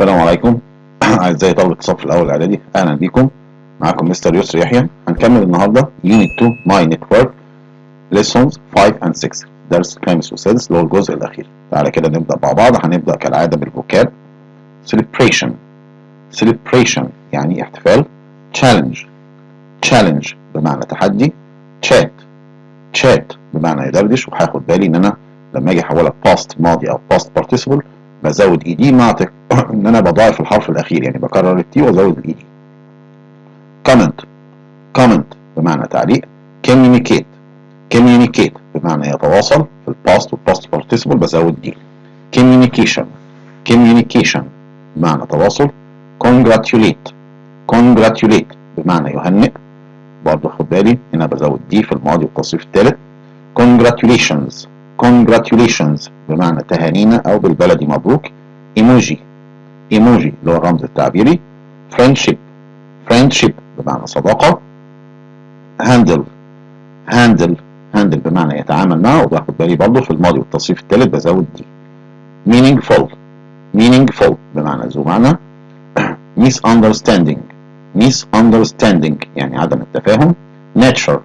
السلام عليكم أعزائي طلبة الصف الأول الإعدادي، أهلا بكم. معكم مستر يسر يحيى. هنكمل النهاردة Unit 2 My Network Lessons 5 and 6 درس خامس وسادس اللي هو الجزء الأخير. تعالى كده نبدأ مع بعض. هنبدأ كالعادة بالفوكاب. Celebration يعني احتفال. Challenge بمعنى تحدي. Chat بمعنى يدردش، وهاخد بالي إن أنا لما أجي أحولها past ماضي أو past participle بزود اي دي مع ان انا بضاعف الحرف الاخير، يعني بكرر التي وازود الاي دي. comment بمعنى تعليق. communicate بمعنى يتواصل في الباست والباست بارتيسيبل بزود دي. communication بمعنى تواصل. congratulate بمعنى يهنئ، برضه خد بالي هنا بزود دي في الماضي والتصريف الثالث. congratulations بمعنى تهانينا او بالبلدي مبروك. ايموجي اللي هو الرمز التعبيري. friendship بمعنى صداقة. handle بمعنى يتعامل معه، وباخد بالي برضه في الماضي والتصريف الثالث بزود دي. meaningful بمعنى ذو معنى. misunderstanding يعني عدم التفاهم. nature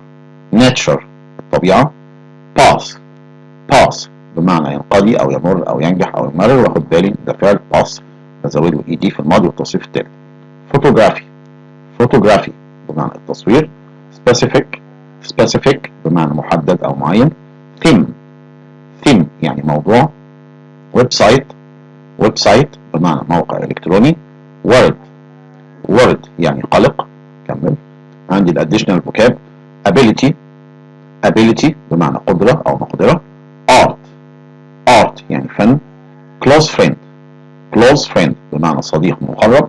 الطبيعة. pass بمعنى ينقضي او يمر او ينجح او يمرر، واخد بالي ده فعل pass بزود له اي دي في الماضي والتصريف الثالث. photography بمعنى التصوير. specific بمعنى محدد او معين. theme يعني موضوع. website بمعنى موقع الكتروني. word يعني قلق. كمل. عندي الاديشنال فوكاب. ability بمعنى قدرة او مقدرة. art يعني فن. close friend بمعنى صديق مقرب.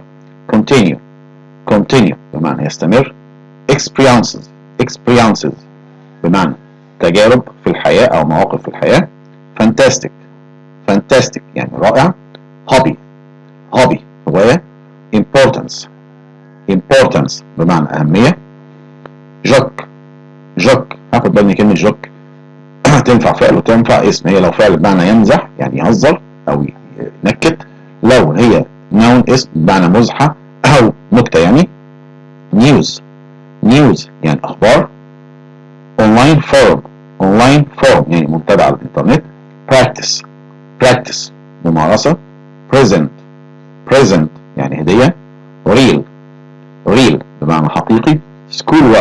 continue بمعنى يستمر. experiences بمعنى تجارب في الحياة أو مواقف في الحياة. fantastic يعني رائع. hobby هواية. importance بمعنى أهمية. joke هاخد بالي من كلمة joke تنفع فعل وتنفع اسم. هي لو فعل بمعنى يمزح يعني يهزر أو ينكت، لو هي noun اسم بمعنى مزحة أو نكتة يعني. news يعني أخبار. online forum يعني منتدى على الإنترنت. practice ممارسة. present يعني هدية. real بمعنى حقيقي. school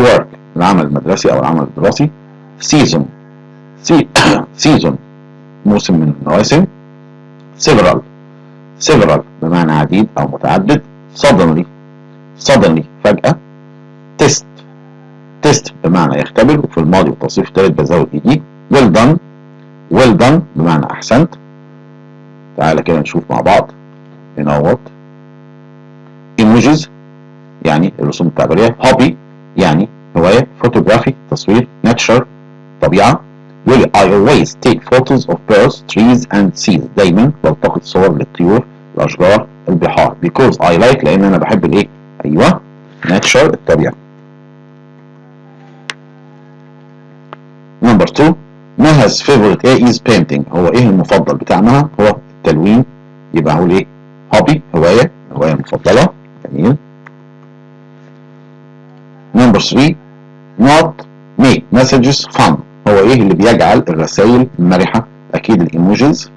work العمل المدرسي أو العمل الدراسي. season موسم من المواسم. several بمعنى عديد أو متعدد. suddenly فجأة. test بمعنى يختبر، وفي الماضي والتصريف الثالث بزود اي دي. well done بمعنى أحسنت. تعالى كده نشوف مع بعض هنا. images يعني الرسوم التعبيرية. hobby يعني هواية. photography تصوير. nature طبيعة. I always take photos of birds, trees and seas. دايما بلتقط صور للطيور، الأشجار، البحار. because I like لأن أنا بحب الإيه؟ أيوه nature الطبيعة. number 2 مها's favorite is painting. هو إيه المفضل بتاع مها؟ هو التلوين. يبقى هقول إيه؟ hobby هواية مفضلة. جميل. number 3 not make messages fun. هو ايه اللي بيجعل الرسائل مرحة؟ اكيد الايموجيز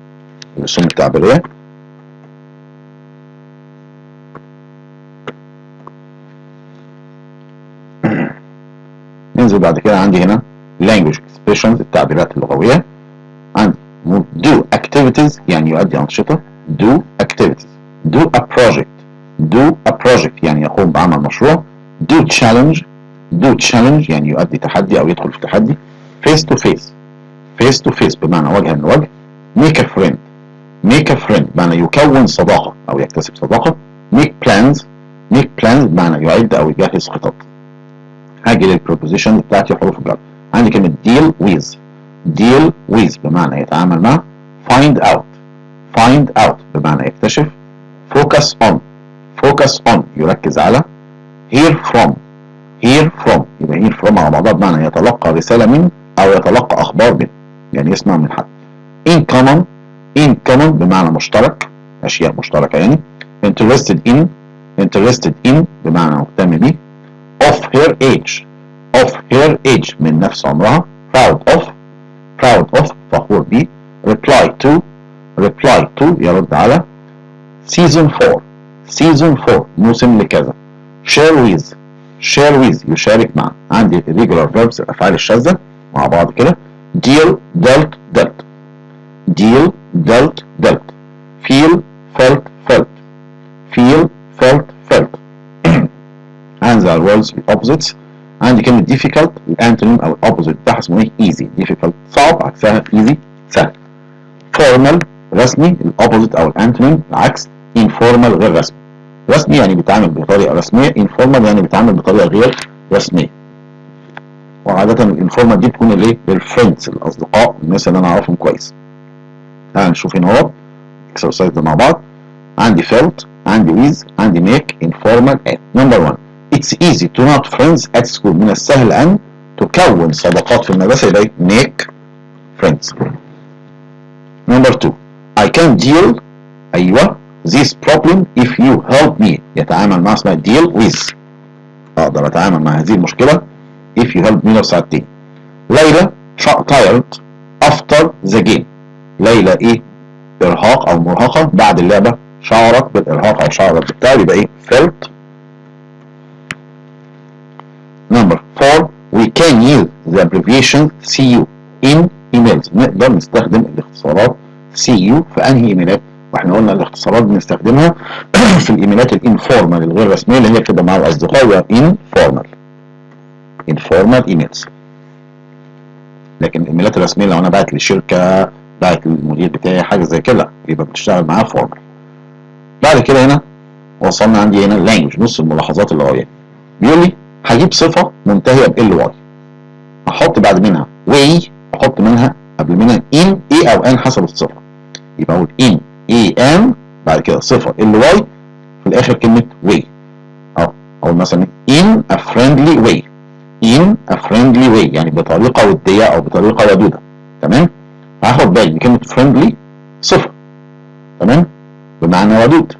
الرسوم التعبيرية. ننزل بعد كده. عندي هنا language expressions التعبيرات اللغوية. عندي do activities يعني يؤدي أنشطة. do activities. do a project يعني يقوم بعمل مشروع. do challenge يعني يؤدي تحدي أو يدخل في تحدي. face to face بمعنى وجها لوجه. make a friend بمعنى يكون صداقة أو يكتسب صداقة. make plans بمعنى يعد أو يجهز خطط. هاجي للبروبوزيشن بتاعتي حروف الجر. عندي كلمة deal with بمعنى يتعامل مع. find out بمعنى يكتشف. focus on يركز على. hear from يبقى hear from على بعضها بمعنى يتلقى رسالة من أو يتلقى أخبار من، يعني يسمع من حد. in common بمعنى مشترك اشياء مشتركه يعني. interested in بمعنى مهتم بيه. of her age من نفس عمرها. proud of فخور بيه. reply to يرد على. season 4 موسم لكذا. share with يشارك مع. عندي irregular verbs الافعال الشاذة مع بعض كده. deal dealt feel felt and the words opposites. عندي كلمة difficult الانتونيم او الاوبوزيت بتاعها اسمه ايه؟ easy. difficult صعب عكسها easy سهل. formal رسمي الاوبوزيت او الانتونيم العكس informal غير رسمي. رسمي يعني بيتعامل بطريقة رسمية، informal يعني بيتعامل بطريقة غير رسمية. وعادة الانفورمال دي بتكون الايه؟ للفريندز الاصدقاء الناس اللي انا اعرفهم كويس. تعال نشوف هنا اهو اكسرسايز ده مع بعض. عندي felt عندي with عندي make informal at. number 1 it's easy to not friends at school. من السهل ان تكون صداقات في المدرسة يبقى make friends. number 2 I can deal ايوه this problem if you help me. يتعامل مع اسمها deal with. اقدر اتعامل مع هذه المشكلة if you help me لو ساعدتني. ليلى tired after the game. ليلى ايه؟ ارهاق او مرهقة بعد اللعبة. شعرت بالارهاق او شعرت بالتعب يبقى ايه؟ felt. number 4 we can use the abbreviation CU in emails. نقدر نستخدم الاختصارات CU في انهي ايميلات؟ واحنا قلنا الاختصارات بنستخدمها في الايميلات الانفورمال الغير رسميه اللي هي بتبقى مع الاصدقاء informal emails. لكن الايميلات الرسميه لو انا بعت لشركه، بعت للمدير بتاعي حاجه زي كده يبقى بتشتغل معاه فورمال. بعد كده هنا وصلنا عندي هنا اللانجوج. نص الملاحظات اللي هي بيقول لي هجيب صفه منتهيه ب ly، احط بعد منها way، احط منها قبل منها in a او an حسب الصفه. يبقى اقول in a an بعد كده صفه ly في الاخر كلمه way. او مثلا in a friendly way يعني بطريقه وديه او بطريقه ودوده. تمام؟ هاخد بالي كلمه friendly صفه تمام بمعنى ودود.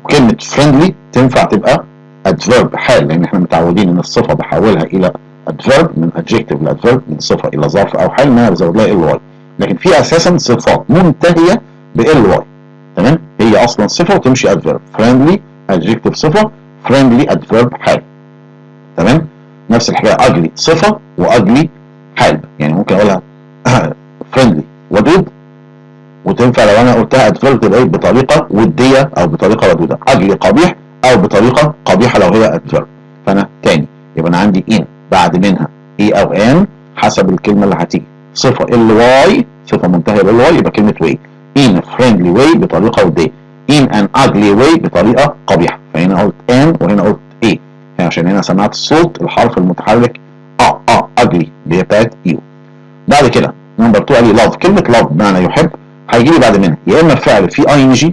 وكلمه friendly تنفع تبقى adverb حال، لان احنا متعودين ان الصفه بحولها الى adverb من adjective ل adverb من صفه الى ظرف او حال ان انا بزود لها ly. لكن في اساسا صفات منتهيه ب ly. تمام؟ هي اصلا صفه وتمشي adverb. friendly adjective صفه، friendly adverb حال. تمام؟ نفس الحكايه ugly صفه وugly حال. يعني ممكن اقولها friendly ودود وتنفع لو انا قلتها adverb تبقى بطريقه وديه او بطريقه ودوده. ugly قبيح او بطريقه قبيحه لو هي adverb. فانا تاني يبقى انا عندي in بعد منها a او an حسب الكلمه اللي هتيجي. صفه ly صفه منتهيه بالواي يبقى كلمه way. in a friendly way بطريقه وديه. in an ugly way بطريقه قبيحه. فهنا قلت an وهنا قلت a عشان هنا سمعت الصوت الحرف المتحرك ugly اللي هي بتاعت يو. بعد كده نمبر 2 قال لي love. كلمه love بمعنى يحب هيجي لي بعد منها يا اما فعل في ing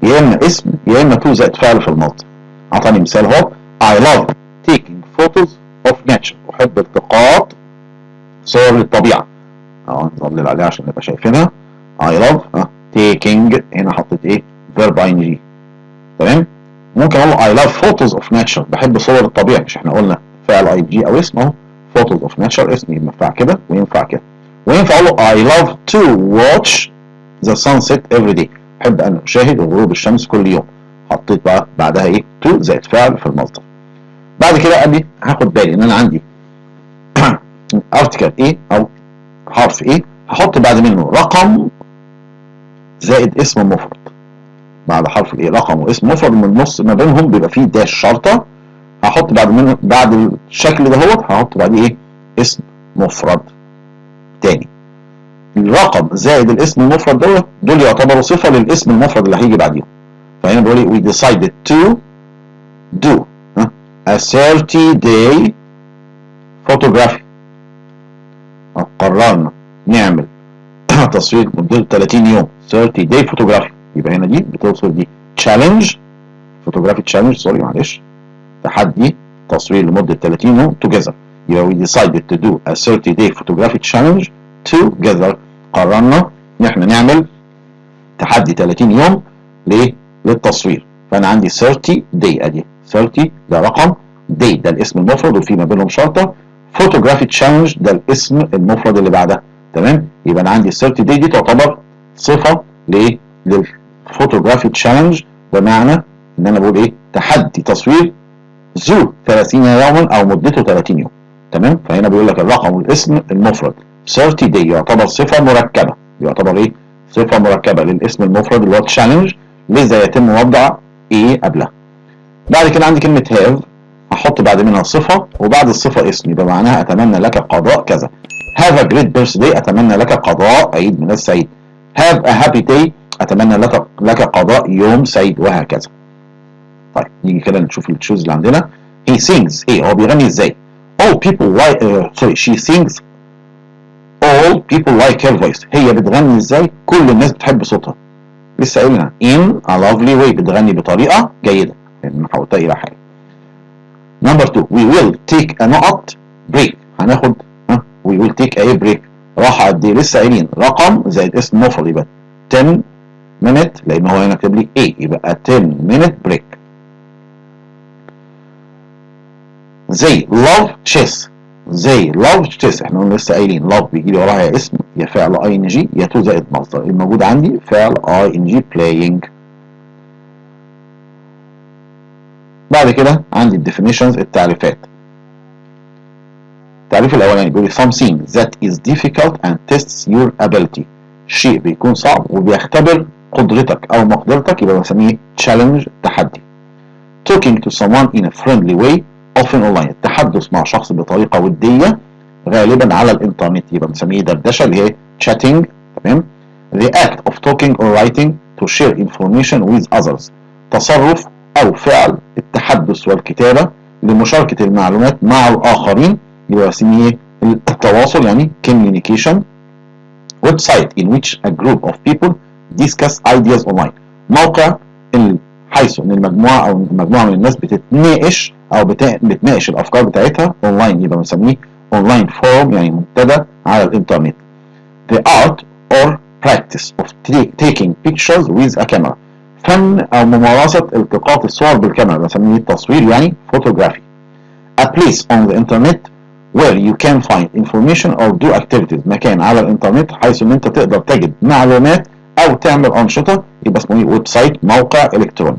يا اما اسم يا اما تو زائد فعل في الماضي. اعطاني مثال اهو I love taking photos of nature. احب التقاط صور للطبيعه. نظلل عليها عشان نبقى شايفينها. I love taking هنا حطيت ايه؟ verb ing. تمام؟ ممكن اقول I love photos of nature. بحب صور الطبيعه. مش احنا قلنا فعل ing او اسم اهو photos of nature اسم ينفع كده وينفع كده. وينفع اقول I love to watch the sunset every day. بحب ان اشاهد غروب الشمس كل يوم. حطيت بقى بعدها ايه؟ to زائد فعل في المصدر. بعد كده قال لي هاخد بالي ان انا عندي article ايه او حرف ايه هحط بعد منه رقم زائد اسم مفرد. بعد حرف الايه رقم واسم مفرد من النص ما بينهم بيبقى فيه داش شرطه. هحط بعد منه بعد الشكل دهوت هحط بعديه ايه؟ اسم مفرد. تاني الرقم زائد الاسم المفرد دول يعتبروا صفه للاسم المفرد اللي هيجي بعديهم. فهنا بيقول لي we decided to do a 30-day photography. قررنا نعمل تصوير مدة 30 يوم 30-day photography. يبقى هنا دي بتوصل دي challenge photography challenge سوري معلش تحدي تصوير لمدة 30 يوم together. يبقى we decided to do a 30-day photography challenge together. قررنا ان احنا نعمل تحدي 30 يوم ليه؟ للتصوير. فانا عندي 30 day ادي 30 ده رقم، day ده الاسم المفرد وفي ما بينهم شرطه، photography challenge ده الاسم المفرد اللي بعدها. تمام؟ يبقى انا عندي 30 day دي تعتبر صفه لايه؟ للفوتوغرافي تشالنج، بمعنى ان انا بقول ايه؟ تحدي تصوير ذو 30 يوما او مدته 30 يوم. تمام؟ فهنا بيقول لك الرقم والاسم المفرد 30 day يعتبر صفه مركبه، يعتبر ايه؟ صفه مركبه للاسم المفرد اللي هو تشالنج، لذا يتم وضع ايه قبلها. بعد كده عندي كلمه هاف، هحط بعد منها صفه وبعد الصفه اسم، يبقى معناها اتمنى لك قضاء كذا. have a great birthday اتمنى لك قضاء عيد ميلاد سعيد. have a happy day اتمنى لك قضاء يوم سعيد، وهكذا. طيب نيجي كده نشوف التشوز اللي عندنا. he sings ايه؟ هو بيغني ازاي؟ all people like she sings all people like her voice. هي بتغني ازاي؟ كل الناس بتحب صوتها. لسه قايلنا in a lovely way، بتغني بطريقه جيده، يعني حولتها الى حاجه. نمبر 2 we will take a نقط break، هناخد we will take a break راحه قد ايه؟ لسه قايلين رقم زائد اسم مفرد يبقى 10 minute، لان هو هنا كاتب لي ايه، يبقى 10 minute break. they love chess، they love chess، احنا قلنا لسه قايلين love بيجي لي وراها يا اسم يا فعل ing يا تو زائد مصدر، الموجود عندي فعل ing playing. بعد كده عندي الديفينيشنز التعريفات. التعريف الاولاني بيقول لي something that is difficult and tests your ability، شيء بيكون صعب وبيختبر قدرتك او مقدرتك، يبقى بنسميه challenge تحدي. talking to someone in a friendly way often online، التحدث مع شخص بطريقه وديه غالبا على الانترنت، يبقى بنسميه دردشه اللي هي chatting. تمام؟ the act of talking or writing to share information with others، تصرف او فعل التحدث والكتابه لمشاركه المعلومات مع الاخرين، يبقى بنسميه التواصل يعني communication. website in which a group of people discuss ideas online، موقع حيث ان المجموعه او مجموعه من الناس بتتناقش او بتناقش الافكار بتاعتها اونلاين، يبقى بنسميه اونلاين فورم يعني منتدى على الانترنت. the art or practice of taking pictures with a camera، فن او ممارسه التقاط الصور بالكاميرا، بنسميه التصوير يعني photography. a place on the internet where you can find information or do activities، مكان على الانترنت حيث ان انت تقدر تجد معلومات او تعمل انشطه، يبقى اسمه ويب سايت موقع الكتروني.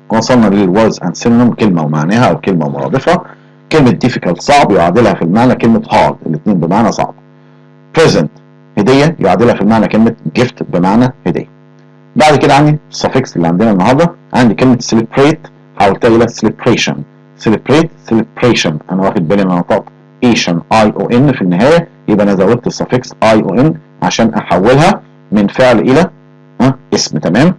وصلنا للوردز اند سينونيم، كلمه ومعناها او كلمه مرادفه. كلمه difficult صعب يعادلها في المعنى كلمه hard، الاثنين بمعنى صعب. present هديه يعادلها في المعنى كلمه gift بمعنى هديه. بعد كده عندي السفكس اللي عندنا النهارده، عندي كلمه celebrate حولتها الى celebration. celebrate celebration، انا واخد بالي من نطاق ايشن ION في النهايه، يبقى انا زودت السفكس ION عشان احولها من فعل الى اسم. تمام؟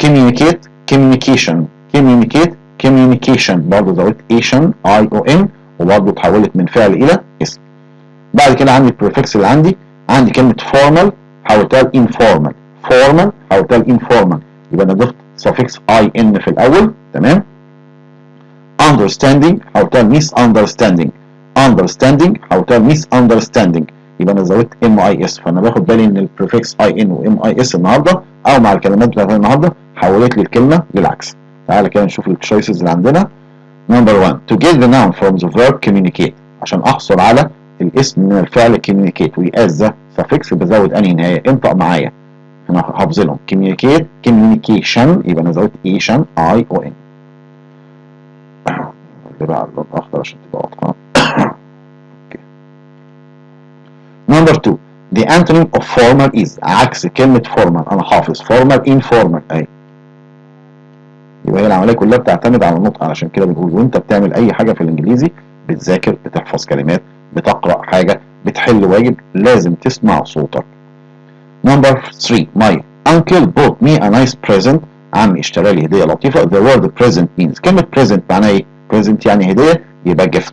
communicate communication communicate communication، برضه زودت ايشن ION وبرضه اتحولت من فعل الى اسم. بعد كده عندي البريفكس اللي عندي كلمه formal حولتها informal، formal حولتها informal، يبقى انا ضفت suffix IN في الاول. تمام؟ understanding حولتها misunderstanding، understanding حولتها misunderstanding، يبقى انا زودت MIS. فانا باخد بالي ان البريفكس IN و MIS النهارده او مع الكلمات بتاعت النهارده حولت لي الكلمه للعكس. تعالى كده نشوف التشويسز اللي عندنا. نمبر 1 to get the noun from the verb communicate، عشان احصل على الاسم من الفعل communicate ويأز ذا suffix بزود انهي نهايه، انطق معايا انا هحفظلهم communicate communication، يبقى انا زودت ايشن ION. بقى اللون الاخضر عشان تبقى واضحه. نمبر 2 the antonym of formal is، عكس كلمه formal انا حافظ formal informal اهي، يبقى هي العمليه كلها بتعتمد على النطق. علشان كده بنقول وانت بتعمل اي حاجه في الانجليزي، بتذاكر بتحفظ كلمات بتقرا حاجه بتحل واجب، لازم تسمع صوتك. نمبر 3 my uncle bought me a nice present، عمي اشترى لي هديه لطيفه. the word present means، كلمه present معناها ايه؟ present يعني هديه، يبقى gift.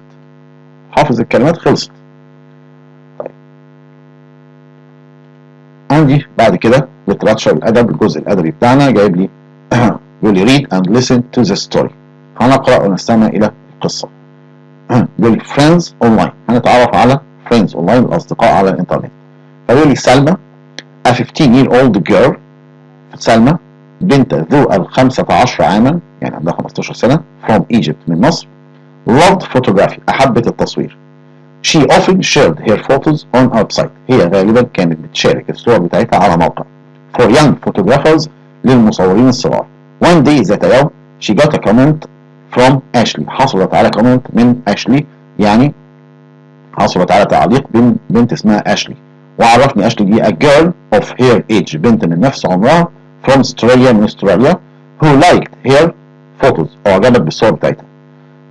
حافظ الكلمات خلصت. طيب عندي بعد كده literature الادب، الجزء الادبي بتاعنا جايب لي يقول لي read and listen to the story، هنقرأ ونستمع إلى القصة. يقول لي friends online، هنتعرف على friends online الأصدقاء على الإنترنت. فيقول لي سلمى a 15-year-old girl، سلمى بنت ذو 15 عاما يعني عندها 15 سنة from Egypt من مصر loved photography أحبت التصوير. She often shared her photos on our website. هي غالبا كانت بتشارك الصور بتاعتها على موقع for young photographers للمصورين الصغار. One day ذات يوم she got a comment from Ashley. حصلت على comment من Ashley يعني حصلت على تعليق من بنت اسمها أشلي. وعرفني أشلي دي a girl of her age بنت من نفس عمرها from Australia من استراليا who liked her photos أعجبت بالصور بتاعتها.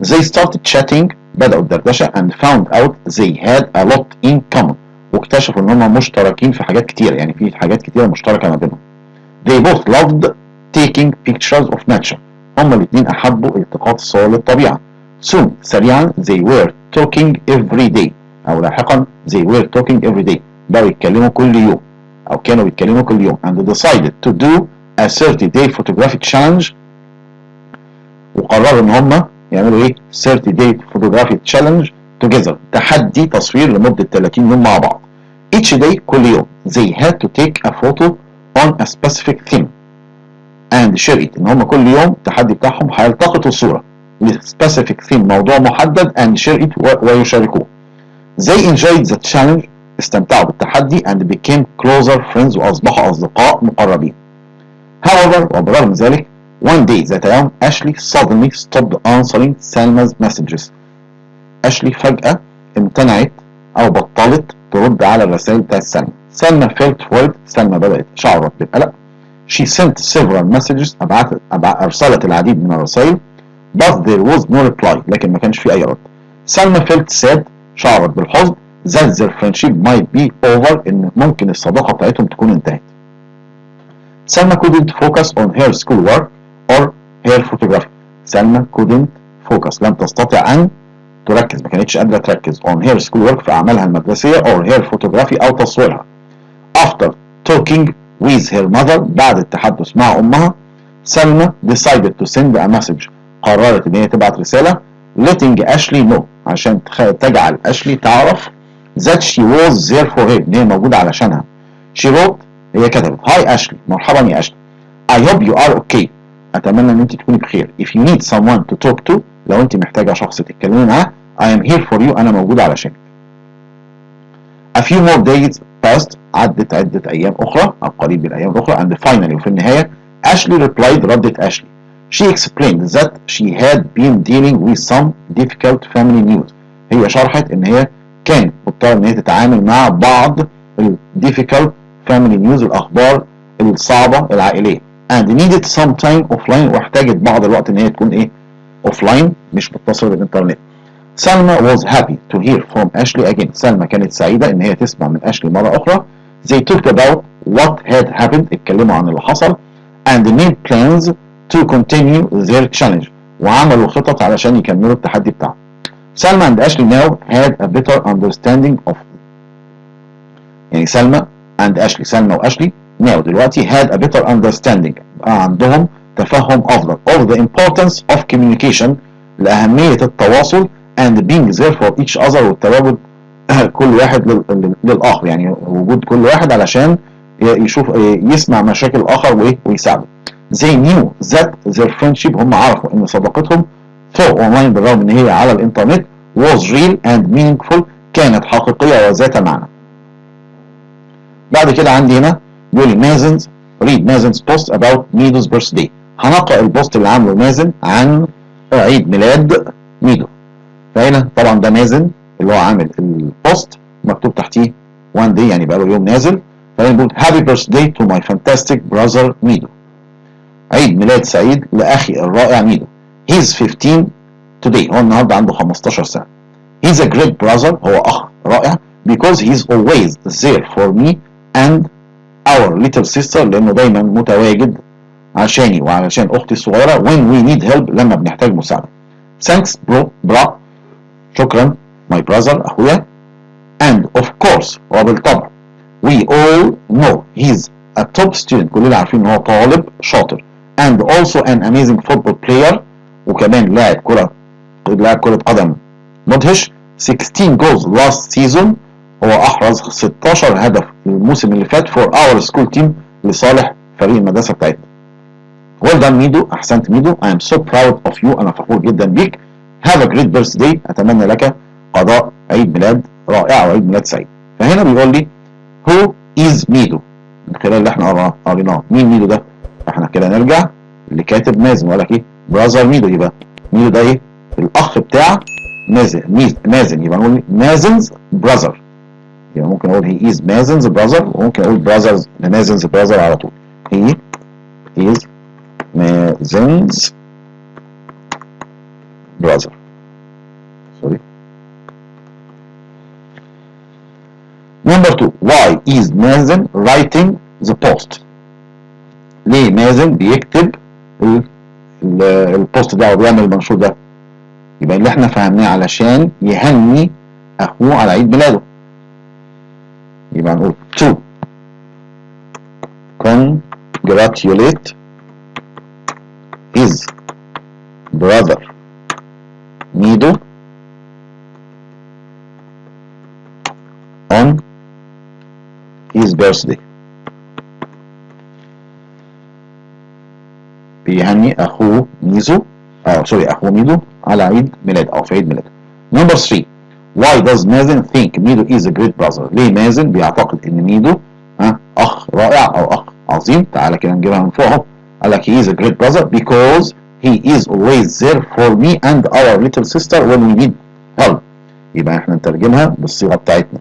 They started chatting بدأوا الدردشة and found out they had a lot in common واكتشفوا ان هم مشتركين في حاجات كتيرة يعني في حاجات كتيرة مشتركة ما بينهم. They both loved taking pictures of nature. هما الاثنين أحبوا التقاط الصور للطبيعة. Soon سريعا they were talking every day أو لاحقا they were talking every day بقوا يتكلموا كل يوم أو كانوا يتكلموا كل يوم and decided to do a 30-day photographic challenge. وقرروا ان هم يعملوا ايه 30-day photographic challenge together تحدي تصوير لمدة 30 يوم مع بعض. each day كل يوم they had to take a photo on a specific theme and share it. ان هم كل يوم التحدي بتاعهم هيلتقطوا صورة ل specific theme موضوع محدد and share it ويشاركوه. they enjoyed the challenge استمتعوا بالتحدي and became closer friends واصبحوا اصدقاء مقربين. however وبرغم ذلك one day ذات يوم Ashley suddenly stopped answering Salma's messages. أشلي فجأة امتنعت أو بطلت ترد على الرسائل بتاعت سلمى. سلمى felt worried. سلمى بدأت شعرت بالقلق. She sent several messages. أرسلت العديد من الرسائل. But there was no reply. لكن ما كانش في أي رد. سلمى felt sad. شعرت بالحزن. That their friendship might be over. إن ممكن الصداقة بتاعتهم تكون انتهت. سلمى couldn't focus on her schoolwork or her photography. سلمى couldn't focus. لم تستطع أن تركز ما كانتش قادرة تركز on her schoolwork في أعمالها المدرسية or her photography أو تصويرها. After talking with her mother بعد التحدث مع أمها سلمى decided to send a message. قررت إن هي تبعت رسالة letting Ashley know عشان تجعل أشلي تعرف that she was there for her إن هي موجودة علشانها. She wrote هي كتبت Hi Ashley مرحبا يا أشلي I hope you are okay. أتمنى إن أنت تكوني بخير. If you need someone to talk to لو أنت محتاجة شخص تتكلمي معاه I am here for you. أنا موجودة علشانك. A few more days passed. عدت عدة أيام أخرى أو قريب من الأيام الأخرى and finally وفي النهاية Ashley replied ردت Ashley. She explained that she had been dealing with some difficult family news. هي شرحت إن هي كانت مضطرة إن هي تتعامل مع بعض difficult family news الأخبار الصعبة العائلية and needed some time offline واحتاجت بعض الوقت إن هي تكون إيه offline مش متصلة بالإنترنت. سلمى was happy to hear from Ashley again. سلمى كانت سعيدة إن هي تسمع من أشلي مرة أخرى. They talked about what had happened. اتكلموا عن اللي حصل and made plans to continue their challenge. وعملوا خطط علشان يكملوا التحدي بتاعهم. سلمى and Ashley now had a better understanding of يعني سلمى and Ashley سلمى وأشلي now دلوقتي had a better understanding عندهم تفهم أفضل of the importance of communication لأهمية التواصل and being there for each other والتواجد كل واحد للآخر يعني وجود كل واحد علشان يشوف يسمع مشاكل الآخر ويساعده. They knew that their friendship هم عرفوا إن صداقتهم through online بالرغم إن هي على الإنترنت was real and meaningful كانت حقيقية وذات معنى. بعد كده عندي هنا بيقول لي مازن read مازن's post about ميدو's birthday. هنقرأ البوست اللي عامله مازن عن عيد ميلاد ميدو. فهنا طبعا ده مازن اللي هو عامل البوست مكتوب تحتيه one day يعني بقاله يوم نازل. فهنا بيقول happy birthday to my fantastic brother ميدو. عيد ميلاد سعيد لأخي الرائع ميدو. He's 15 today. هو النهارده عنده 15 سنة. He's a great brother. هو أخ رائع because he's always there for me and our little sister لأنه دايما متواجد عشاني وعشان أختي الصغيرة when we need help لما بنحتاج مساعدة. Thanks bro. شكرا my brother أخويا. And of course وبالطبع we all know he's a top student. كلنا عارفين إن هو طالب شاطر and also an amazing football player وكمان لاعب كرة قدم مدهش. 16 goals last season. هو أحرز 16 هدف الموسم اللي فات for our school team لصالح فريق المدرسة بتاعتنا. well done ميدو، احسنت ميدو. I am so proud of you، انا فخور جدا بيك. have a great birthday، اتمنى لك قضاء عيد ميلاد رائع وعيد ميلاد سعيد. فهنا بيقول لي who is ميدو، من خلال اللي احنا قريناه مين ميدو ده؟ فاحنا كده نرجع اللي كاتب مازن وقال لك ايه؟ براذر ميدو. يبقى ميدو ده ايه؟ الاخ بتاع مازن، يبقى نقول مازنز براذر. يبقى ممكن اقول هي از مازنز براذر، وممكن اقول براذرز مازنز براذر على طول. هي از مازنز براذر. سوري. Number 2. Why is مازن writing the post؟ ليه مازن بيكتب البوست ده او بيعمل المنشور ده؟ يبقى اللي احنا فهمناه علشان يهني اخوه على عيد ميلاده. يبقى نقول to congratulate his brother ميدو on his birthday. بيهني اخوه ميزو اخوه ميدو على عيد ميلاد او في عيد ميلاده. Number 3. Why does مازن think ميدو is a great brother؟ ليه مازن بيعتقد ان ميدو اخ رائع او اخ عظيم؟ تعالى كده نجيبها من فوق اهو. قال لك he is a great brother because he is always there for me and our little sister when we need help. يبقى احنا نترجمها بالصيغه بتاعتنا.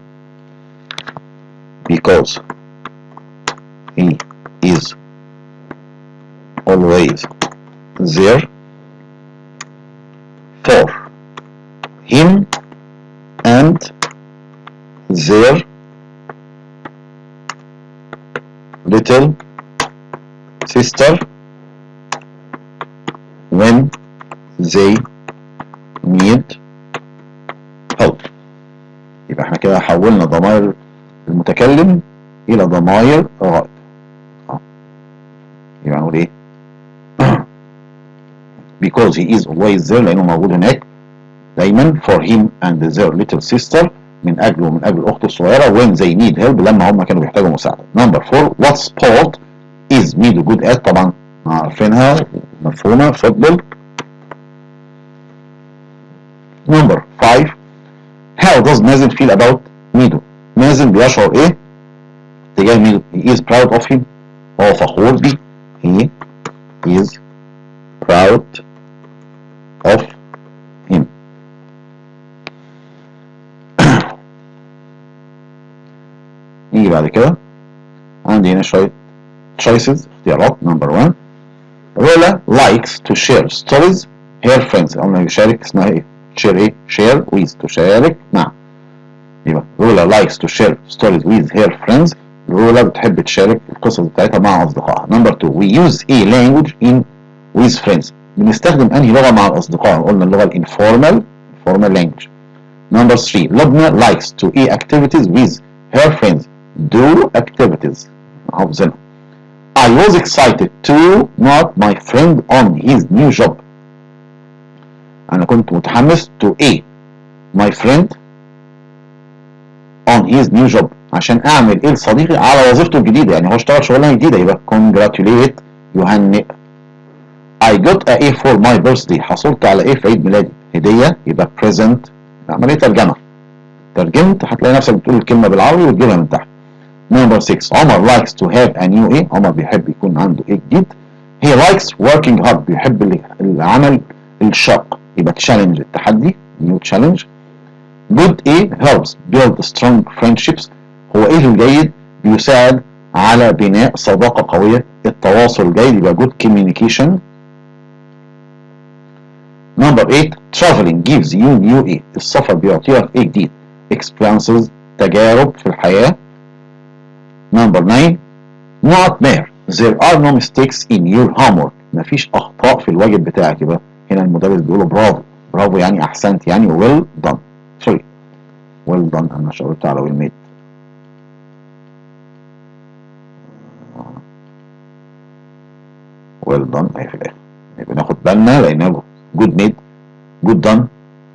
Because he is always there for him and their little sister when they need help. يبقى احنا كده حولنا ضمائر المتكلم الى ضمائر غائب. يبقى نقول ايه؟ because he is always there، لانه موجود هناك دايما for him and their little sister، من اجله ومن اجل اخته الصغيره when they need help، لما هم كانوا بيحتاجوا مساعده. Number 4. what sport is ميدو good at؟ طبعا عارفينها مفهومه، فوتبول. Number 5. how does مازن feel about ميدو؟ مازن بيشعر ايه تجاه ميدو؟ he is proud of him، هو فخور بيه. he is proud of him. نيجي بعد كده عندي هنا شوية choices، اختيارات. Number 1. رولا likes to share stories her friends. قلنا يشارك اسمها ايه؟ share ايه؟ share with، تشارك مع. يبقى رولا likes to share stories with her friends. رولا بتحب تشارك القصص بتاعتها مع اصدقائها. Number 2. we use a language in with friends. بنستخدم انهي لغة مع الاصدقاء؟ قلنا اللغة الانفورمال language. Number 3. لبنى likes to do activities with her friends. do activities. حافظينها. I was excited to meet my friend on his new job. أنا كنت متحمس to my friend on his new job، عشان أعمل إيه لصديقي على وظيفته الجديدة، يعني هو اشتغل شغلانة جديدة. يبقى congratulate يهنئ. I got a for my birthday. حصلت على إيه في عيد ميلادي؟ هدية. يبقى present. عملية ترجمة. ترجمت هتلاقي نفسك بتقول الكلمة بالعربي وتجيبها من تحت. Number 6. عمر likes to have a new عمر بيحب يكون عنده جديد. He likes working hard. بيحب العمل الشاق. يبقى challenge التحدي. new challenge. Good helps build strong friendships. هو الجيد بيساعد على بناء صداقة قوية. التواصل الجيد يبقى good communication. Number 8. Traveling gives you new السفر بيعطيك جديد. experiences تجارب في الحياة. Number 9. not there. There are no mistakes in your homework. مفيش أخطاء في الواجب بتاعك. يبقى هنا المدرس بيقول برافو. برافو يعني أحسنت، يعني well done. sorry well done. أنا شاورت على well made. well done أهي في الآخر. يبقى ناخد بالنا لأنها good made good done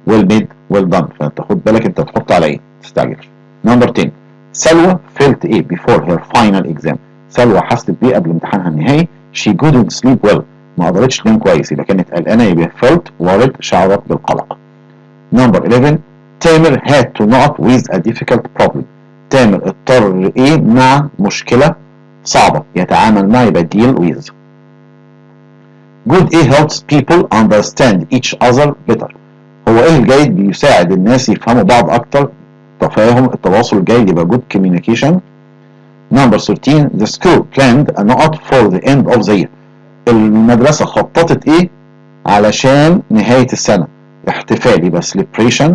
well made well done، فأنت خد بالك أنت تحط على إيه، تستعجلش. Number 10. سلوى felt before her final exam. سلوى حست بيه قبل امتحانها النهائي. she couldn't sleep well. ما قدرتش تنام كويس، يبقى كانت قلقانة، يبقى felt worried، شعرت بالقلق. Number 11 تامر had to not with a difficult problem. تامر اضطر ايه مع مشكلة صعبة يتعامل معها، يبقى deal with. Good A helps people understand each other better. هو ايه الجيد بيساعد الناس يفهموا بعض اكتر، تفاهم التواصل الجيد، يبقى good communication. Number 13 the school planned a not for the end of the year. المدرسة خططت ايه علشان نهاية السنة، احتفال، يبقى celebration.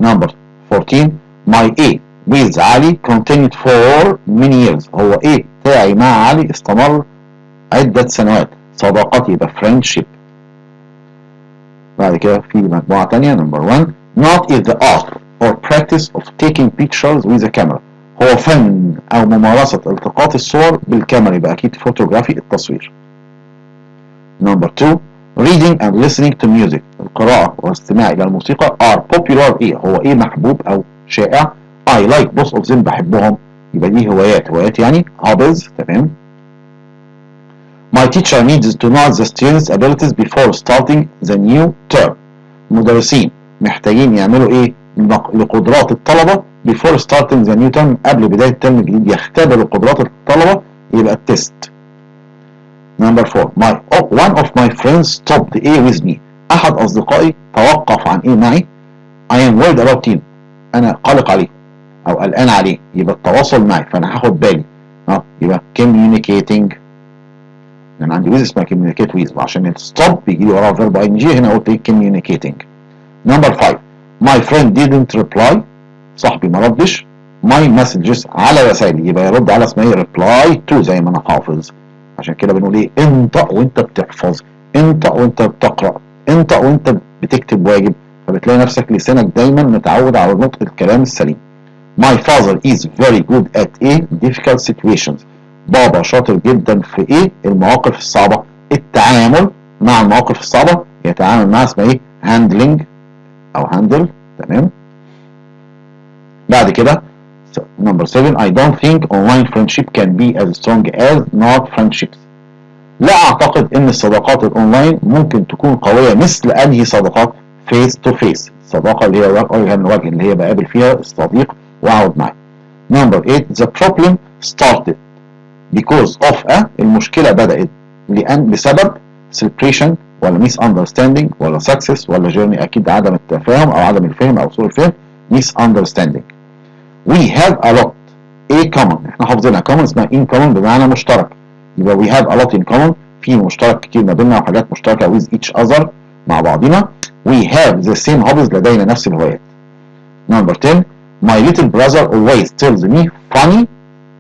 Number 14 my A with علي continued for many years. هو A بتاعي مع علي استمر عدة سنوات، صداقتي، يبقى friendship. بعد كده في مجموعة تانية. Number 1 not is the art or practice of taking pictures with a camera. هو فن أو ممارسة التقاط الصور بالكاميرا، يبقى أكيد فوتوغرافي، التصوير. Number 2 reading and listening to music. القراءة والاستماع إلى الموسيقى are popular. إيه هو إيه محبوب أو شائع. I like both of them، بحبهم، يبقى دي هوايات يعني hobbies. تمام. My teacher needs to know the students' abilities before starting the new term. المدرسين محتاجين يعملوا ايه لقدرات الطلبة before starting the new term، قبل بداية الترم الجديد يختبروا قدرات الطلبة، يبقى التست. Number 4 one of my friends stopped A with me. أحد أصدقائي توقف عن إيه معي. I am worried about him. أنا قلق عليه أو قلقان عليه، يبقى التواصل معي، فأنا هاخد بالي. يبقى communicating، لأن عندي with اسمها communicate with، وعشان stop بيجي لي وراها verb ing، هنا قلت إيه communicating. Number 5 my friend didn't reply. صاحبي ما ردش my messages على رسائلي، يبقى يرد على اسمها ايه reply to، زي ما أنا حافظ. عشان كده بنقول ايه انطق وانت بتحفظ، انطق وانت بتقرأ، انطق وانت بتكتب واجب، فبتلاقي نفسك لسانك دايما متعود على نطق الكلام السليم. My father is very good at a difficult situations. بابا شاطر جدا في ايه المواقف الصعبة، التعامل مع المواقف الصعبة، يتعامل مع اسمها ايه handling او handle. تمام. بعد كده Number 7 I don't think online friendship can be as strong as not friendships. لا اعتقد ان الصداقات الاونلاين ممكن تكون قوية مثل انهي صداقات face to face، الصداقة اللي هي وجها لوجه، اللي هي بقابل فيها الصديق واقعد معاه. Number 8 the problem started because of المشكلة بدأت بسبب celebration ولا misunderstanding ولا success ولا journey، اكيد عدم التفاهم او عدم الفهم او سوء الفهم، misunderstanding. We have a lot a common، احنا حافظينها common اسمها in common بمعنى مشترك، يبقى we have a lot in common، في مشترك كتير ما بيننا وحاجات مشتركة with each other، مع بعضنا. We have the same hobbies، لدينا نفس الهوايات. Number 10 my little brother always tells me funny،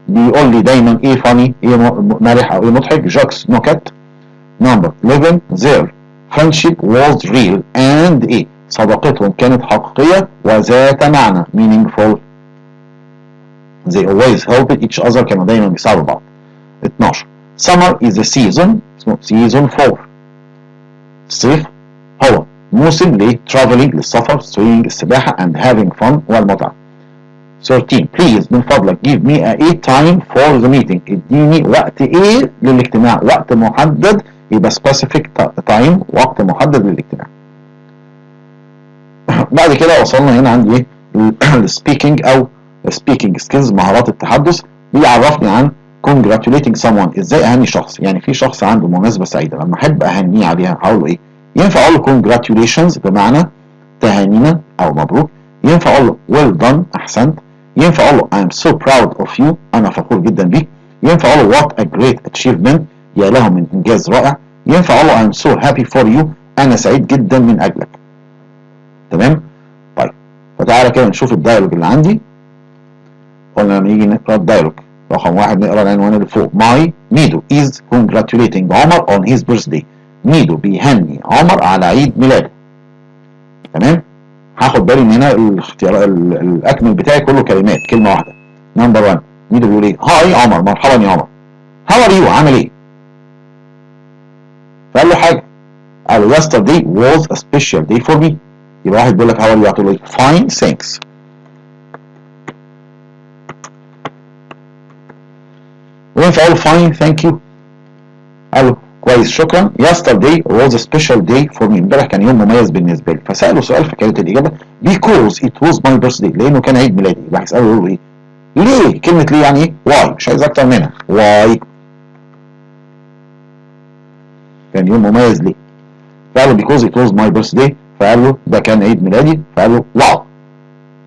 بيقول لي دايما ايه funny، ايه مرح او ايه مضحك، jokes، نكت. Number 11 their friendship was real and ايه صداقتهم كانت حقيقية وذات معنى meaningful. They always helped each other، كانوا دايما بيساعدوا بعض. 12 summer is a season، اسمه season 4. الصيف هو موسم ل traveling للسفر، swimming السباحة and having fun والمتعة. 13 please من فضلك give me a time for the meeting، اديني وقت ايه للاجتماع، وقت محدد، يبقى specific time، وقت محدد للاجتماع. بعد كده وصلنا هنا عندي ايه السبيكينج او speaking skills، مهارات التحدث. بيعرفني عن congratulating someone، ازاي اهني شخص، يعني في شخص عنده مناسبة سعيدة لما احب اهنيه عليها هقول له ايه، ينفع اقول له congratulations بمعنى تهانينا او مبروك، ينفع اقول له well done احسنت، ينفع اقول له I am so proud of you انا فخور جدا بيك، ينفع اقول له what a great achievement يا له من انجاز رائع، ينفع اقول له I am so happy for you انا سعيد جدا من اجلك. تمام. طيب فتعالى كده نشوف الدايلوج اللي عندي. قلنا لما نيجي نقرا الدايلوج رقم 1 نقرا العنوان اللي فوق ماي ميدو is congratulating عمر on his birthday. ميدو بيهني عمر على عيد ميلاده. تمام. هاخد بالي ان هنا الاختيار الاكمل بتاعي كله كلمات، كلمه واحده. نمبر 1 ميدو بيقول ايه هاي عمر، مرحبا يا عمر، هاو ار يو عامل ايه، فقال له حاجه، قال له yesterday was a special day for me. يبقى واحد بيقول لك هاو ار يو هتقول له fine thanks. وينفع اقول fine thank you؟ قال له كويس شكرا. yesterday was a special day for me. امبارح كان يوم مميز بالنسبه لي. فساله سؤال فكانت الاجابه because it was my birthday، لانه كان عيد ميلادي. يبقى هيساله يقول له ايه؟ ليه؟ كلمه ليه يعني ايه؟ why، مش عايز اكتر منها. why كان يوم مميز ليه؟ فقال له because it was my birthday، فقال له ده كان عيد ميلادي، فقال له واو.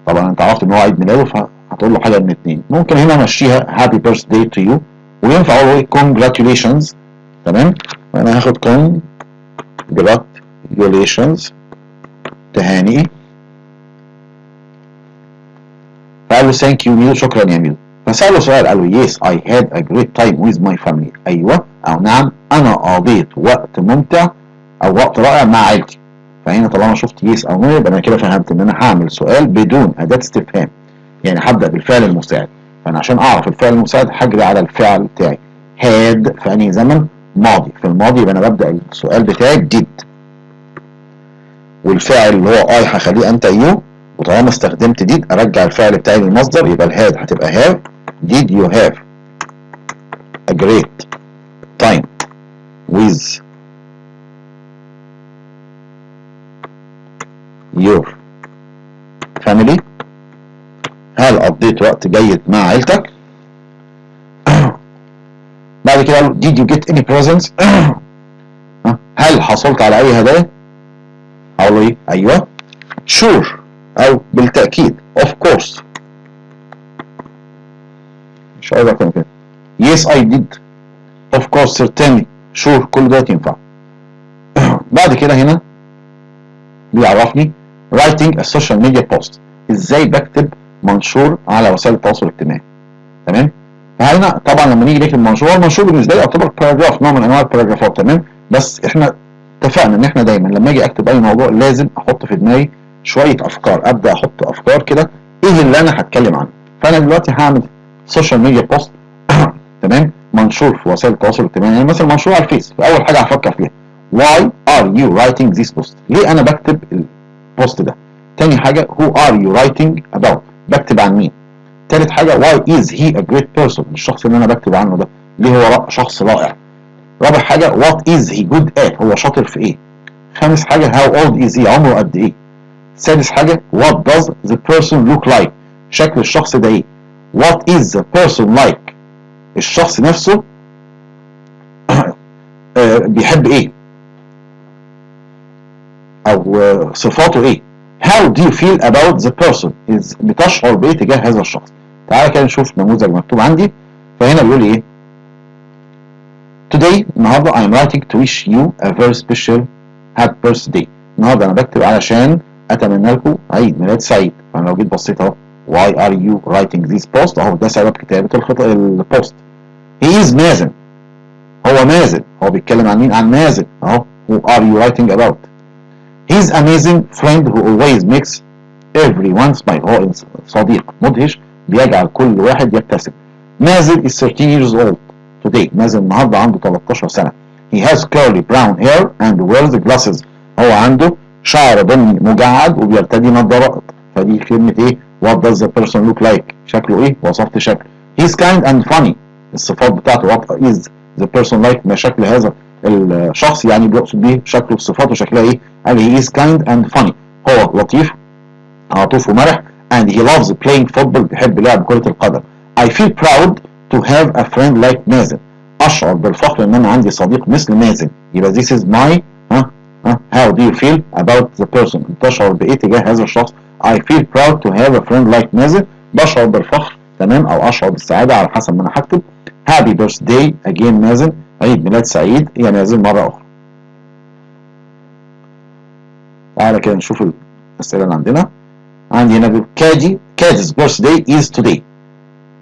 طبعا انت عرفت ان هو عيد ميلاده، فهتقول له حاجه من اتنين. ممكن هنا امشيها happy birthday to you، وينفع اقول له ايه congratulations. تمام، فانا هاخد congratulations تهانئي. فقال له thank you ميدو، شكرا يا ميدو. فسأله سؤال قال له yes I had a great time with my family. ايوه او نعم انا قضيت وقت ممتع او وقت رائع مع عيلتي. فهنا طالما شفت يس او نو يبقى انا كده فهمت ان انا هعمل سؤال بدون اداه استفهام، يعني هبدا بالفعل المساعد. فانا عشان اعرف الفعل المساعد هجري على الفعل بتاعي. هاد في انهي زمن؟ ماضي. في الماضي يبقى انا ببدا السؤال بتاعي ديد، والفاعل اللي هو اي هخليه انت يو، وطالما استخدمت ديد ارجع الفعل بتاعي للمصدر، يبقى الهاد هتبقى هاف. did you have a great time with your family؟ هل قضيت وقت جيد مع عيلتك؟ بعد كده قالوا did you get any presents؟ هل حصلت على اي هدايا؟ اقول له ايه؟ ايوه sure او بالتاكيد of course، مش عايز اكتر من كده. yes I did of course certainly sure، كل ده ينفع. بعد كده هنا بيعرفني writing a social media post، ازاي بكتب منشور على وسائل التواصل الاجتماعي. تمام، فهنا طبعا لما نيجي نكتب منشور، المنشور بالنسبه لي يعتبر باراجراف، نوع من انواع الباراجرافات. تمام، بس احنا اتفقنا ان احنا دايما لما اجي اكتب اي موضوع لازم احط في دماغي شويه افكار، ابدا احط افكار كده ايه اللي انا هتكلم عنه. فانا دلوقتي هعمل سوشيال ميديا بوست تمام، منشور في وسائل التواصل الاجتماعي، يعني مثلا منشور على الفيس. فاول حاجه هفكر فيها why are you writing this post؟ ليه انا بكتب البوست ده؟ تاني حاجه who are you writing about؟ بكتب عن مين؟ تالت حاجه why is he a great person؟ الشخص اللي انا بكتب عنه ده ليه هو شخص رائع؟ رابع حاجه what is he good at؟ هو شاطر في ايه؟ خامس حاجه how old is he؟ عمره قد ايه؟ سادس حاجه what does the person look like؟ شكل الشخص ده ايه؟ what is the person like؟ الشخص نفسه بيحب ايه؟ او صفاته ايه؟ how do you feel about the person؟ بتشعر بايه تجاه هذا الشخص؟ تعالى كده نشوف نموذج مكتوب عندي. فهنا بيقول لي ايه؟ today النهارده I am writing to wish you a very special happy birthday. النهارده انا بكتب علشان اتمنى لكم عيد ميلاد سعيد. فانا لو جيت بصيت اهو why are you writing this post؟ اهو ده سبب كتابه البوست. he is مازن، هو مازن، هو بيتكلم عن مين؟ عن مازن اهو. who are you writing about؟ he's amazing friend who always makes everyone smile. هو صديق مدهش بيجعل كل واحد يبتسم. مازن is 13 years old today. مازن النهارده عنده 13 سنه. he has curly brown hair and wears glasses. هو عنده شعر بني مجعد وبيرتدي نظارات. فدي كلمه ايه؟ what does the person look like؟ شكله ايه؟ وصفت شكله. he's kind and funny. الصفات بتاعته what is the person like؟ ما شكل هذا الشخص، يعني بيقصد بيه شكله، صفاته شكلها ايه؟ قال he is kind and funny، هو لطيف عاطف ومرح. and he loves playing football، بيحب لعب كرة القدم. I feel proud to have a friend like مازن. أشعر بالفخر إن أنا عندي صديق مثل مازن. يبقى this is my how do you feel about the person؟ تشعر بإيه تجاه هذا الشخص؟ I feel proud to have a friend like مازن، بشعر بالفخر تمام، أو أشعر بالسعادة على حسب ما أنا هكتب. happy birthday again مازن، عيد ميلاد سعيد يا مازن مرة أخرى. تعالى كده نشوف الأسئلة اللي عندنا. عندي هنا كادي كادي's birthday is today،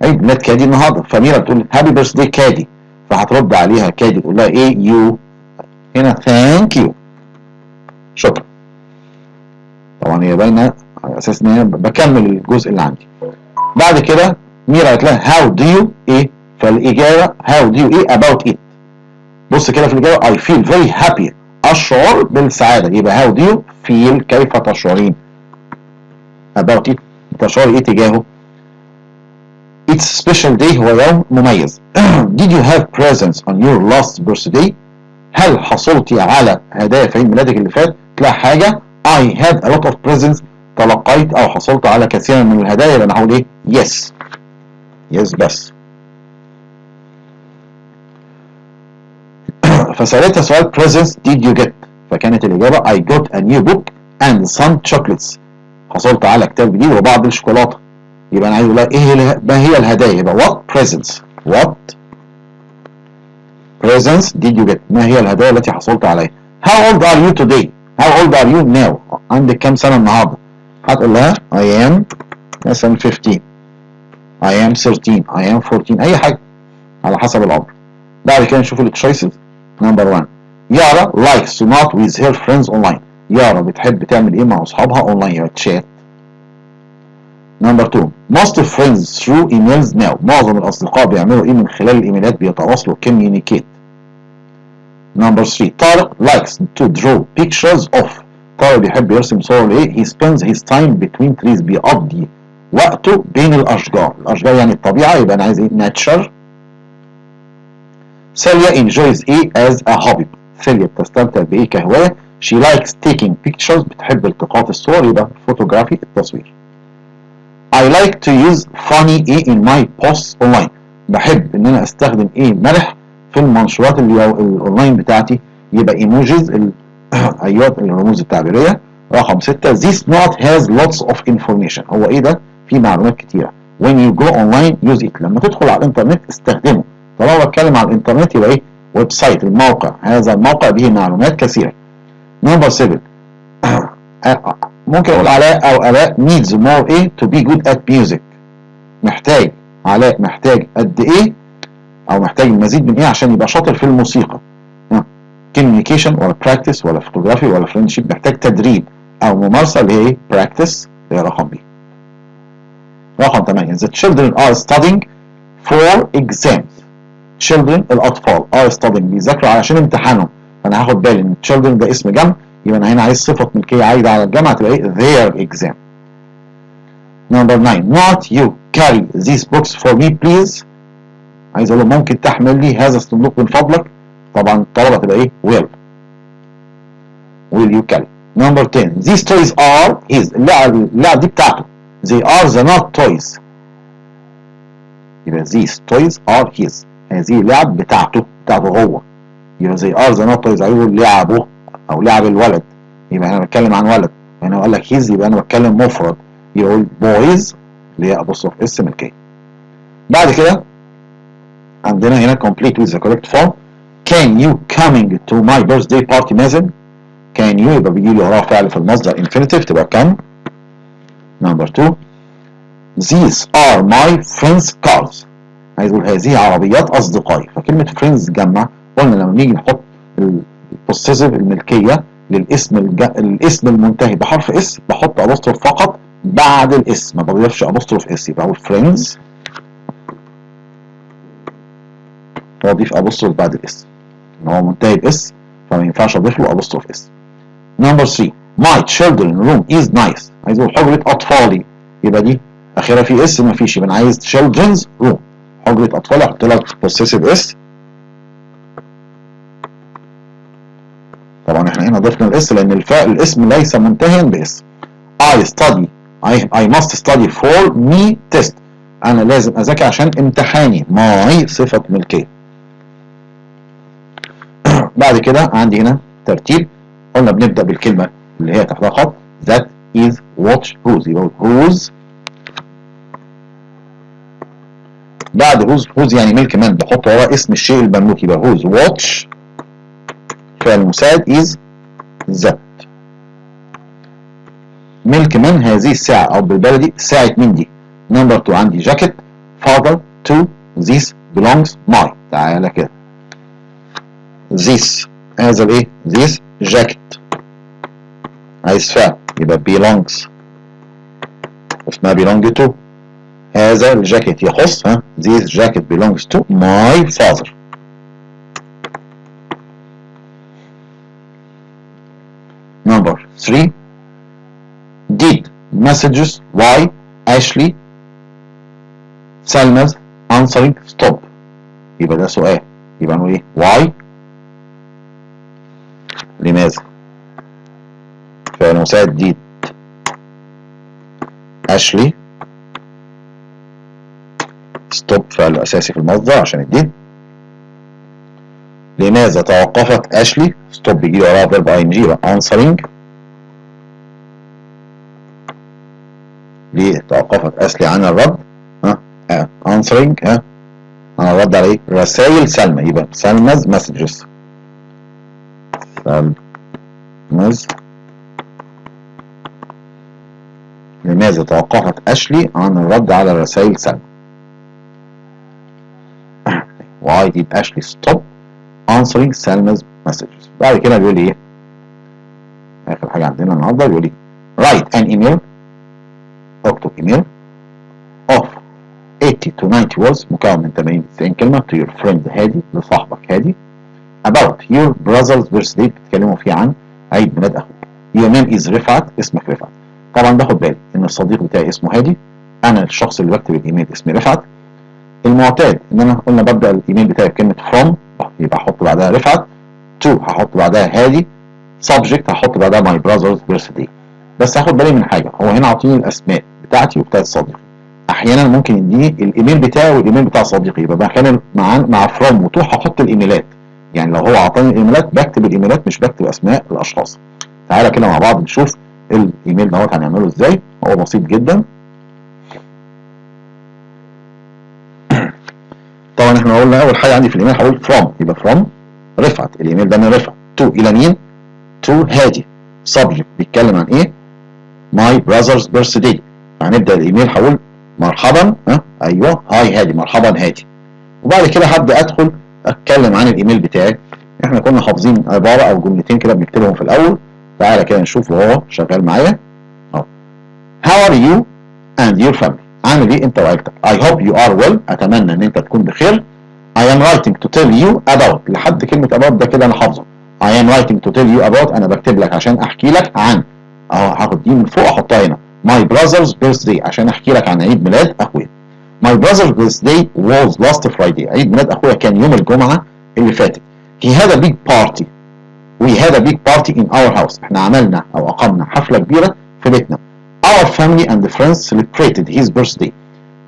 عيد ميلاد كادي النهارده. فميرا بتقول هابي birthday كادي، فهترد عليها كادي تقول لها ايه؟ يو. هنا ثانك يو، شكرا. طبعا هي باينه على اساس ان انا بكمل الجزء اللي عندي. بعد كده ميرا قالت لها هاو دو يو ايه؟ فالاجابه هاو دو يو ايه اباوت ات. بص كده في الاجابه I feel very happy، اشعر بالسعاده. يبقى هاو دو يو فيل، كيف تشعرين؟ about it، تشعري ايه تجاهه؟ It's special day هو يوم مميز. Did you have presents on your last birthday؟ هل حصلتِ على هدايا في عيد ميلادك اللي فات؟ لا حاجة. I had a lot of presents. تلقيت أو حصلت على كثيرا من الهدايا. يبقى أنا هقول إيه؟ yes. yes بس. فسألتها سؤال presents did you get؟ فكانت الإجابة I got a new book and some chocolates. حصلت على كتاب جديد وبعض الشوكولاتة. يبقى أنا عايز أقول لها ما هي الهدايا؟ يبقى what presents. what presents did you get؟ ما هي الهدايا التي حصلت عليها؟ How old are you today؟ How old are you now؟ عندك كام سنة النهاردة؟ هتقول لها I am مثلا 15 I am 13 I am 14 أي حاجة على حسب العمر. بعد كده نشوف التشويسز. نمبر 1 يارا likes to not with her friends online. يارا بتحب تعمل ايه مع اصحابها اونلاين؟ يبقى تشات. نمبر 2 most friends through emails now. معظم الاصدقاء بيعملوا ايه من خلال الايميلات؟ بيتواصلوا communicate. نمبر 3 طارق likes to draw pictures of. طارق بيحب يرسم صور لايه؟ he spends his time between trees. بيقضي وقته بين الاشجار. الاشجار يعني الطبيعه. يبقى انا عايز ايه؟ nature. سيليا enjoys ايه as a hobby. سيليا بتستمتع بايه كهوايه؟ she likes taking pictures. بتحب التقاط الصور. يبقى photography التصوير. I like to use funny ايه in my posts online. بحب ان انا استخدم ايه مرح في المنشورات اللي الاونلاين بتاعتي. يبقى ايموجيز ايات الرموز التعبيريه. رقم 6 this note has lots of information. هو ايه ده؟ فيه معلومات كتيره. when you go online use it. لما تدخل على الانترنت استخدمه. طالما بتكلم على الانترنت يبقى ايه؟ ويب سايت الموقع. هذا الموقع به معلومات كثيره. نمبر 7 ممكن اقول علاء او الاء needs more ايه to be good at music. محتاج علاء محتاج قد ايه او محتاج المزيد من ايه عشان يبقى شاطر في الموسيقى؟ communication ولا practice ولا photography ولا friendship؟ محتاج تدريب او ممارسه اللي هي ايه؟ practice اللي هي رقم بي. رقم 8 the children are studying for exams. children الاطفال are studying بيذاكروا علشان امتحانهم. فانا هاخد بالي ان children ده اسم جمع. يبقى انا هنا عايز صفه ملكيه عايده على الجمع تبقى ايه؟ their exam. نمبر 9 not you carry these books for me please. عايز اقول له ممكن تحمل لي هذا الصندوق من فضلك. طبعا الطلبه تبقى ايه؟ will you carry. نمبر 10 these toys are his. اللعب دي بتاعته. they are the not toys. يبقى these toys are his. هذه اللعب بتاعته هو. يبقى they are the not toys. هيقول لعبه او لعب الولد. يبقى انا بتكلم عن ولد. يعني هو قال لك his يبقى انا بتكلم مفرد. يقول boys اللي هي ابوستروف اس ملكيه. بعد كده عندنا هنا complete with the correct form. can you coming to my birthday party مازن؟ can you يبقى بيجي لي وراه فعل في المصدر infinitive تبقى come. نمبر 2 these are my friends cars. عايز اقول هذه عربيات اصدقائي. فكلمه friends جمع. قلنا لما نيجي نحط البوسيسيف الملكيه للاسم الاسم المنتهي بحرف اس بحط ابوستروف فقط بعد الاسم ما بضيفش ابوستروف اس. يبقى اقول friends واضيف ابوستروف بعد الاسم. ان هو منتهي باس فما ينفعش اضيف له ابوستروف اس. نمبر 3 my children room is nice. عايز اقول حجره اطفالي. يبقى دي اخرها في اس ما فيش. يبقى انا عايز children's room حجره اطفالي احط لها possessive اس. طبعا احنا هنا ضفنا الاس لان الاسم ليس منتهيا باس. I must study for me test. انا لازم اذاكر عشان امتحاني. my صفه ملكيه. بعد كده عندي هنا ترتيب. قلنا بنبدا بالكلمه اللي هي تحتها خط that is watch whose. يبقى whose بعد whose يعني ملك من بحط وراه اسم الشيء المملوك. يبقى whose watch فعل مساعد is that. ملك من هذه الساعة أو بالبلدي ساعة مين دي. نمبر 2 عندي jacket father to this belongs my. تعالى كده this هذا الايه؟ this jacket عايز فعل يبقى belongs اسمها belong to. هذا الجاكيت يخص this jacket belongs to my father. Number 3 did messages why Ashley سلمى answering stop. يبقى ده سؤال، يبقى نقول ايه؟ why لماذا. فعل مساعد دي اشلي. ستوب فعل اساسي في المصدر عشان الدين. لماذا توقفت اشلي؟ ستوب بيجي وراها فيرب اي ان جي يبقى answering. ليه توقفت اشلي عن الرد؟ answering عن الرد على ايه؟ رسائل سلمى. يبقى سلمى's messages. سلمى's. لماذا توقفت اشلي عن الرد على رسائل سلمى؟ Why did Ashley stop answering Salma's messages؟ بعد كده بيقول لي ايه؟ اخر حاجه عندنا النهارده بيقول لي write an email. اكتب ايميل of 80 to 90 words مكون من 80 ل 90 كلمه to your friend هادي، لصاحبك هادي. about your brother's birthday بتتكلموا فيه عن عيد ميلاد اخوك. your name is رفعت، اسمك رفعت. طبعا باخد بالي ان الصديق بتاعي اسمه هادي، انا الشخص اللي بكتب الايميل اسمي رفعت. المعتاد ان انا قلنا ببدا الايميل بتاعي بكلمه from، يبقى هحط بعدها رفعت. to هحط بعدها هادي. subject هحط بعدها my brother's birthday. بس هاخد بالي من حاجه، هو هنا عاطيني الاسماء بتاعتي وبتاعت صديقي. احيانا ممكن يديني الايميل بتاعي والايميل بتاع صديقي، يبقى بخلي مع from و to هحط الايميلات. يعني لو هو عطاني الايميلات بكتب الايميلات مش بكتب اسماء الاشخاص. تعالى كده مع بعض نشوف الايميل دوت هنعمله ازاي. هو بسيط جدا. طبعا احنا قلنا اول حاجه عندي في الايميل هقول from، يبقى from رفعت. الايميل ده من رفعت. to الى مين؟ to هادي. subject بيتكلم عن ايه؟ my brother's birthday. هنبدا الايميل هقول مرحبا ايوه هاي هادي، مرحبا هادي. وبعد كده هبدا ادخل اتكلم عن الايميل بتاعي. احنا كنا حافظين عباره او جملتين كده بنكتبهم في الاول. تعالى كده نشوف وهو شغال معايا اهو. how are you and your family؟ عامل ايه انت وعيلتك؟ I hope you are well. اتمنى ان انت تكون بخير. I am writing to tell you about. لحد كلمة about ده كده انا حافظه. I am writing to tell you about. انا بكتب لك عشان احكي لك عن، اهو هاخد دي من فوق احطها هنا. My brother's birthday عشان احكي لك عن عيد ميلاد اخويا. My brother's birthday was last Friday. عيد ميلاد اخويا كان يوم الجمعة اللي فاتت. He had a big party. We had a big party in our house. احنا عملنا او اقمنا حفلة كبيرة في بيتنا. Our family and friends celebrated his birthday.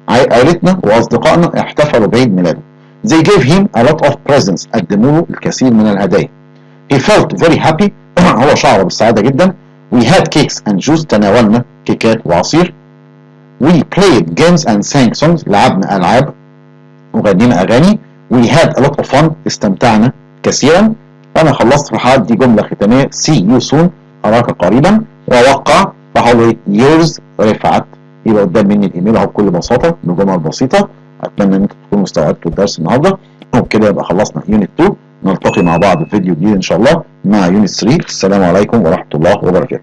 عائلتنا واصدقائنا احتفلوا بعيد ميلاده. They gave him a lot of presents. قدموا له الكثير من الهدايا. He felt very happy. هو شعر بالسعادة جدا. We had cakes and juice. تناولنا كيكات وعصير. We played games and sang songs. لعبنا ألعاب وغنينا أغاني. We had a lot of fun. استمتعنا كثيرا. أنا خلصت راح أدي جملة ختامية see you soon. أراك قريبا. وأوقع راح أقول yours رفعت. يبقى قدام مني الايميل اهو بكل بساطه بجمل بسيطه. اتمنى ان انتم تكونوا استوعبتوا الدرس النهارده. وبكده يبقى خلصنا يونت 2. نلتقي مع بعض في فيديو جديد ان شاء الله مع يونت 3. السلام عليكم ورحمه الله وبركاته.